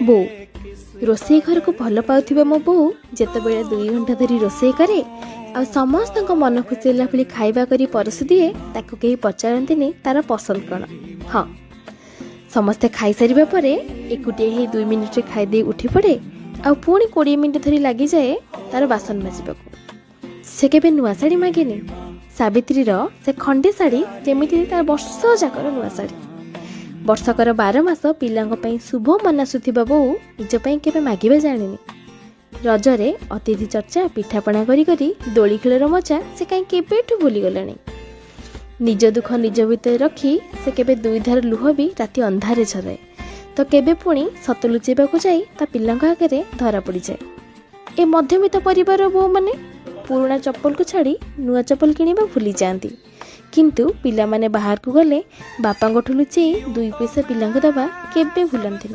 बो रोसई घर को भल पाउथिबा मो बो जेतेबेले 2 घंटा धरी रोसई करे आ समस्त मन खुशी भाई खाइबा करी परस दिए ताको कहीं पचारती तार पसंद कौन। हाँ समस्ते खाई सारिबा परे एकुटिए ही 2 मिनिट रे खाईदे उठी पड़े आ पुणी 20 मिनिट धरी लगी जाए तार बासन माजिबा से केबे नुआ साड़ी मागेनी। सावित्री से खंडे साड़ी जेमिति तार वर्ष जाकर नुआ साड़ी वर्षकर 12 मास पिलांग शुभ मनासुथिबा बो निज पई केबे मागिबा जानिनी। रजरे अतिथि चर्चा पिठापଣା करी करी दोली खेलर मजा से कहीं केबेठू भूली गलानी। निज दुख निज भितर रखी से केबे दुई धार लुह भी राति अंधारे झराए तो केबे पुणी सत लुचेबाकू जाई ता पिलांग आगे धरा पड़ी जाए। ए मध्यमित परिवार बो माने पुराना चप्पल को छाड़ी नुआ चप्पल किनिबा भूली जाती किंतु पिला माने बाहर को गले बापा लुचेई 2 पैसा पिलांग दबा केबे भूलंती।